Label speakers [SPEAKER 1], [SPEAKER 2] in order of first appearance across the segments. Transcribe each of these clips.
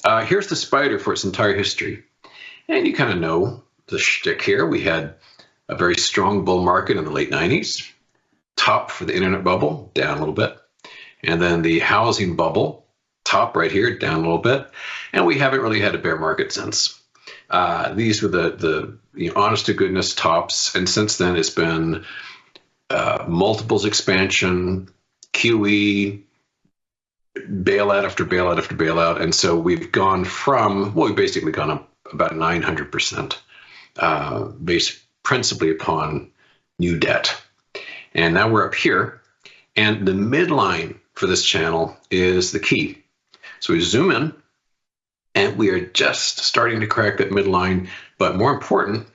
[SPEAKER 1] Here's the spider for its entire history. And you kind of know the shtick here. We had a very strong bull market in the late 90s, top for the internet bubble, down a little bit. And then the housing bubble, top right here, down a little bit. And we haven't really had a bear market since. These were the honest to goodness tops. And since then, it's been multiples expansion, QE, bailout after bailout after bailout. And so we've gone from, well, we've basically gone up about 900%, based principally upon new debt. And now we're up here. And the midline for this channel is the key. So we zoom in, and we are just starting to crack that midline. But more important,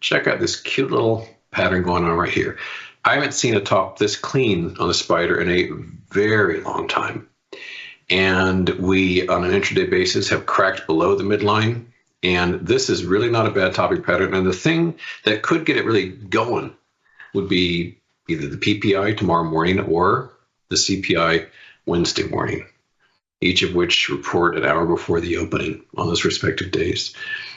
[SPEAKER 1] check out this cute little pattern going on right here. I haven't seen a top this clean on the spider in a very long time. And we, on an intraday basis, have cracked below the midline. And this is really not a bad topping pattern. And the thing that could get it really going would be either the PPI tomorrow morning or the CPI Wednesday morning, each of which report an hour before the opening on those respective days.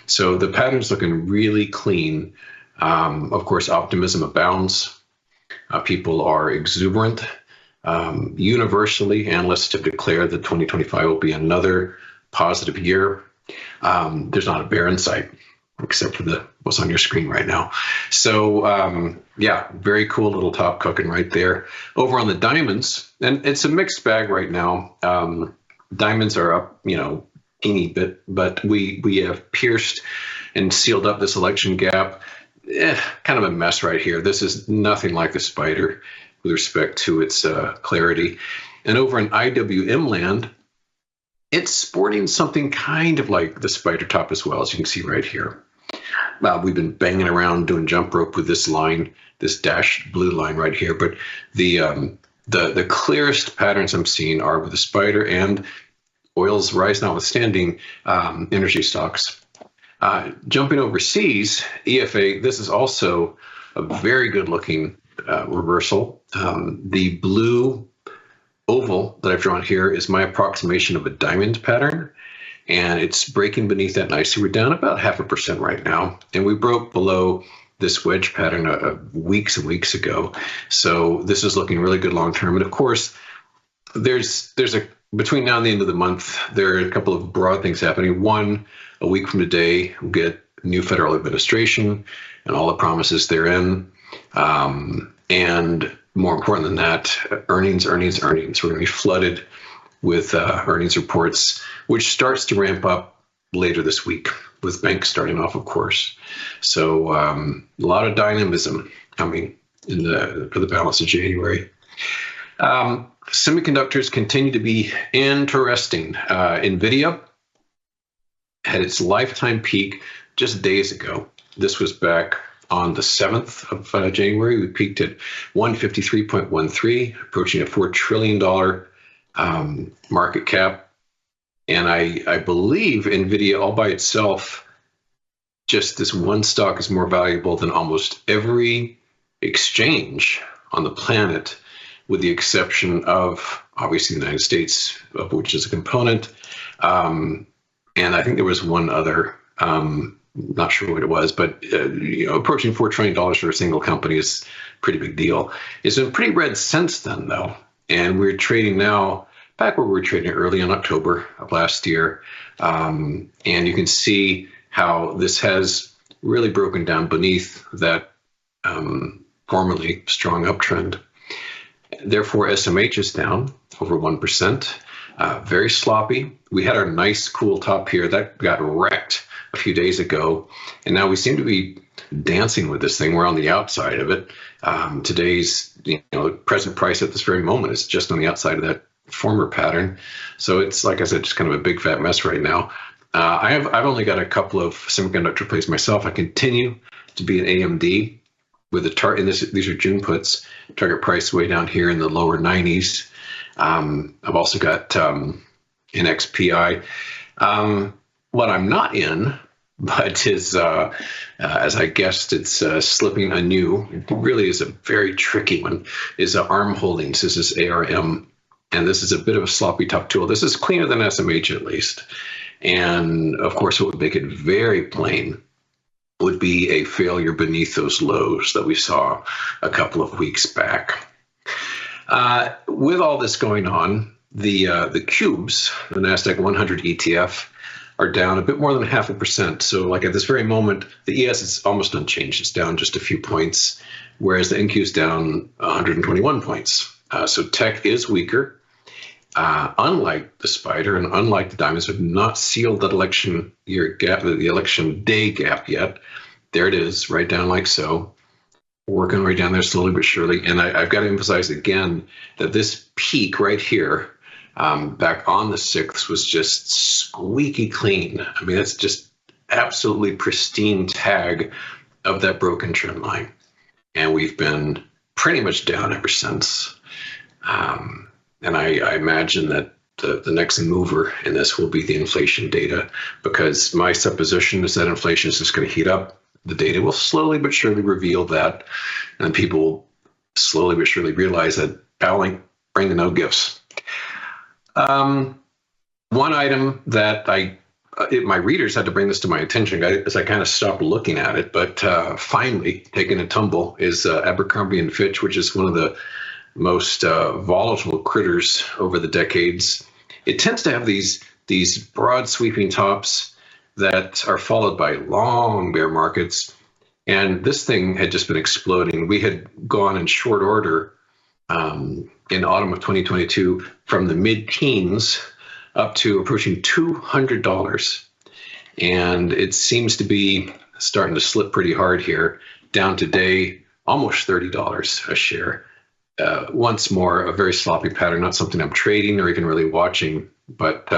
[SPEAKER 1] So the pattern's looking really clean. Of course, optimism abounds. People are exuberant. Universally, analysts have declared that 2025 will be another positive year. There's not a bear in sight, except for what's on your screen right now. So yeah, very cool little top cooking right there. Over on the diamonds, and it's a mixed bag right now. Diamonds are up, teeny bit, but we have pierced and sealed up this election gap. Kind of a mess right here. This is nothing like the spider with respect to its clarity. And over in IWM land, it's sporting something kind of like the spider top as well, as you can see right here. We've been banging around doing jump rope with this line, this dashed blue line right here. But the clearest patterns I'm seeing are with the spider and oil's rise notwithstanding, energy stocks. Jumping overseas, EFA, this is also a very good looking reversal. The blue oval that I've drawn here is my approximation of a diamond pattern, and it's breaking beneath that nicely. We're down about 0.5% right now, and we broke below this wedge pattern weeks and weeks ago. So this is looking really good long term. And of course, there's between now and the end of the month, there are a couple of broad things happening. One, a week from today, we'll get new federal administration and all the promises therein. And more important than that, earnings. We're going to be flooded with earnings reports, which starts to ramp up later this week, with banks starting off, of course. So a lot of dynamism coming for the balance of January. Semiconductors continue to be interesting. NVIDIA had its lifetime peak just days ago. This was back on the 7th of January. We peaked at 153.13, approaching a $4 trillion market cap. And I believe NVIDIA all by itself, just this one stock is more valuable than almost every exchange on the planet, with the exception of obviously the United States, of which is a component. And I think there was one other, not sure what it was, but approaching $4 trillion for a single company is a pretty big deal. It's been pretty red since then, though. And we're trading now back where we were trading early in October of last year. And you can see how this has really broken down beneath that formerly strong uptrend. Therefore, SMH is down over 1%. Very sloppy. We had our nice, cool top here that got wrecked a few days ago, and now we seem to be dancing with this thing. We're on the outside of it. Today's present price at this very moment is just on the outside of that former pattern. So it's, like I said, just kind of a big fat mess right now. I've only got a couple of semiconductor plays myself. I continue to be an AMD with a target. These are June puts. Target price way down here in the lower 90s. I've also got NXPI. What I'm not in, but is, as I guessed, it's slipping anew. It really is a very tricky one, is ARM Holdings. This is ARM, and this is a bit of a sloppy top tool. This is cleaner than SMH at least. And of course, what would make it very plain would be a failure beneath those lows that we saw a couple of weeks back. With all this going on, the cubes, the NASDAQ 100 ETF, are down a bit more than 0.5%. So like at this very moment, the ES is almost unchanged. It's down just a few points, whereas the NQ is down 121 points. So tech is weaker. Unlike the spider and unlike the diamonds, have not sealed that election year gap, the election day gap yet. There it is, right down like so. Working right down there slowly but surely. And I've got to emphasize again that this peak right here, back on the 6th, was just squeaky clean. I mean, that's just absolutely pristine tag of that broken trend line. And we've been pretty much down ever since. And I imagine that the next mover in this will be the inflation data, because my supposition is that inflation is just going to heat up. The data will slowly but surely reveal that, and people will slowly but surely realize that bowing bring no gifts. One item that my readers had to bring this to my attention as I kind of stopped looking at it, but finally taking a tumble, is Abercrombie and Fitch, which is one of the most volatile critters over the decades. It tends to have these broad sweeping tops that are followed by long bear markets. And this thing had just been exploding. We had gone in short order in autumn of 2022 from the mid-teens up to approaching $200. And it seems to be starting to slip pretty hard here, down today almost $30 a share. Once more, a very sloppy pattern, not something I'm trading or even really watching, but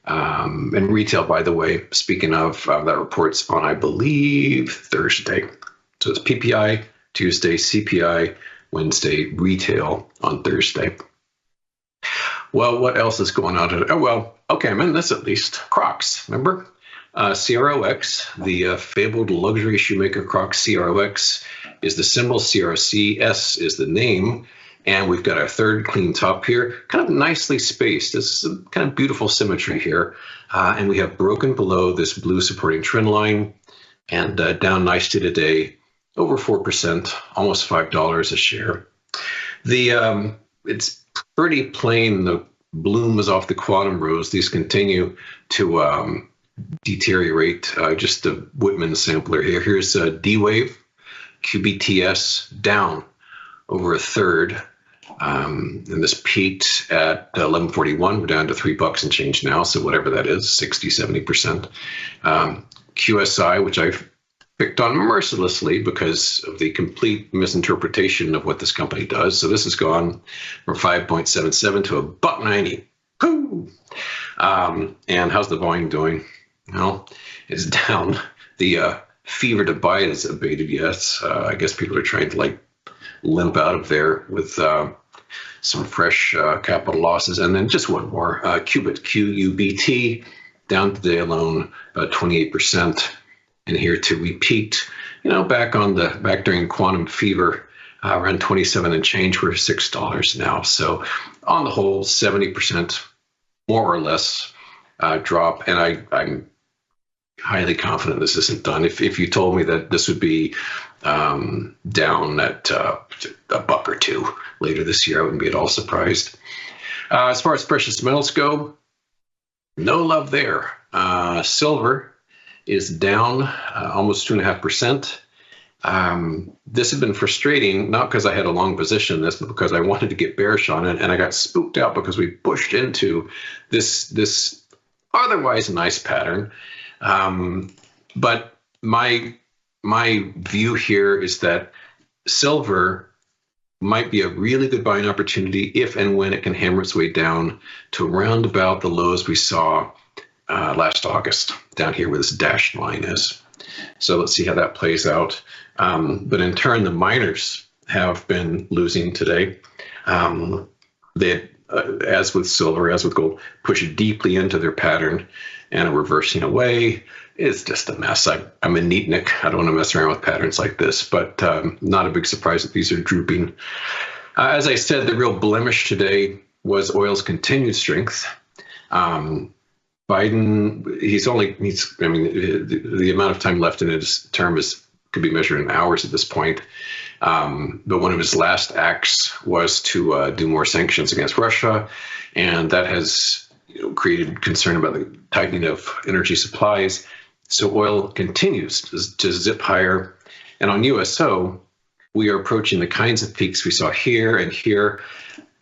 [SPEAKER 1] and retail, by the way, speaking of, that reports on, I believe, Thursday. So it's PPI Tuesday, CPI Wednesday, retail on Thursday. Well, what else is going on today? Oh, well, okay, I'm in this at least. Crocs, remember? CROX, the fabled luxury shoemaker Crocs. CROX is the symbol, CRC, S is the name, and we've got our third clean top here, kind of nicely spaced. This is a kind of beautiful symmetry here, and we have broken below this blue supporting trend line, and down nicely today, over 4%, almost $5 a share. It's pretty plain. The bloom is off the quantum rose. These continue to deteriorate. Just the Whitman sampler here. Here's D-Wave, QBTS down over a third. And this peaked at 1141. We're down to $3 and change now. So whatever that is, 60, 70%. QSI, which I've picked on mercilessly because of the complete misinterpretation of what this company does. So this has gone from 5.77 to $1.90. Woo! And how's the volume doing? Well, it's down. The fever to buy it has abated, yes. I guess people are trying to limp out of there with some fresh capital losses. And then just one more, Qubit, QUBT, down today alone about 28%. And here to repeat, back during quantum fever, around 27 and change, we're $6 now. So on the whole, 70% more or less drop. And I'm highly confident this isn't done. If you told me that this would be down at $1 or $2 later this year, I wouldn't be at all surprised. As far as precious metals go, no love there. Silver is down almost 2.5%. This had been frustrating, not because I had a long position in this, but because I wanted to get bearish on it, and I got spooked out because we pushed into this otherwise nice pattern. But my view here is that silver might be a really good buying opportunity if and when it can hammer its way down to around about the lows we saw last August, down here where this dashed line is. So let's see how that plays out. But in turn, the miners have been losing today. They, as with silver, as with gold, pushed deeply into their pattern and are reversing away. It's just a mess. I'm a neatnik. I don't want to mess around with patterns like this, but not a big surprise that these are drooping. As I said, the real blemish today was oil's continued strength. Biden, I mean, the amount of time left in his term could be measured in hours at this point. But one of his last acts was to do more sanctions against Russia, and that has created concern about the tightening of energy supplies. So oil continues to zip higher. And on USO, we are approaching the kinds of peaks we saw here and here.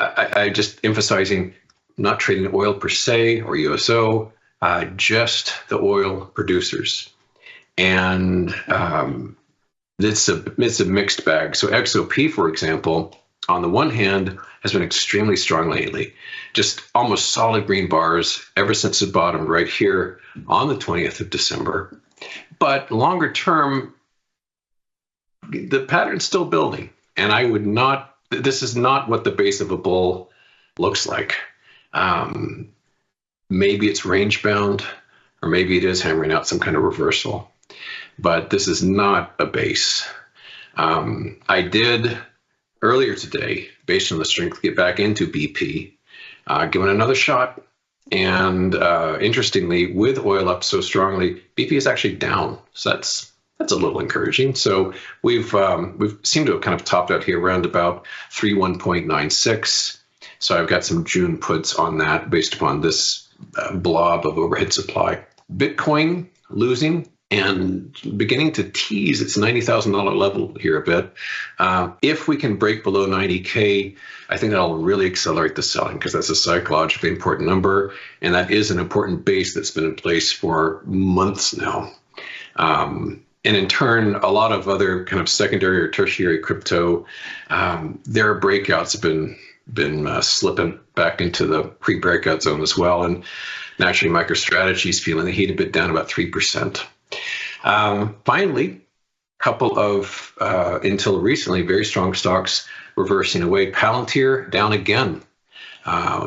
[SPEAKER 1] I just emphasizing not trading oil per se or USO, just the oil producers. And it's a mixed bag. So XOP, for example, on the one hand, has been extremely strong lately, just almost solid green bars ever since it bottomed right here on the 20th of December. But longer term, the pattern's still building. And this is not what the base of a bull looks like. Maybe it's range bound, or maybe it is hammering out some kind of reversal. But this is not a base. I did earlier today, based on the strength, get back into BP, give it another shot. And interestingly, with oil up so strongly, BP is actually down. So that's a little encouraging. So we've seemed to have kind of topped out here around about 31.96. So I've got some June puts on that based upon this blob of overhead supply. Bitcoin losing and beginning to tease its $90,000 level here a bit. If we can break below 90K, I think that'll really accelerate the selling, because that's a psychologically important number, and that is an important base that's been in place for months now. And in turn, a lot of other kind of secondary or tertiary crypto, their breakouts have been slipping back into the pre-breakout zone as well. And naturally, MicroStrategy is feeling the heat a bit, down about 3%. Finally, a couple of, until recently, very strong stocks reversing away. Palantir down again.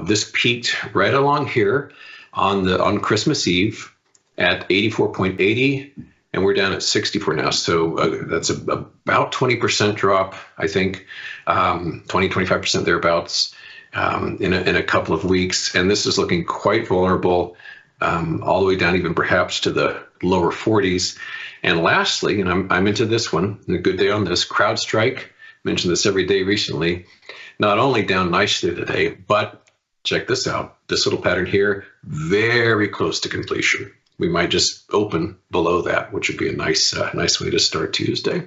[SPEAKER 1] This peaked right along here on Christmas Eve at 84.80, and we're down at 64 now. So that's about 20% drop, I think, 25% thereabouts in a couple of weeks. And this is looking quite vulnerable, all the way down even perhaps to the lower 40s. And lastly, and I'm into this one, a good day on this, CrowdStrike, mentioned this every day recently, not only down nicely today, but check this out, this little pattern here, very close to completion. We might just open below that, which would be a nice way to start Tuesday.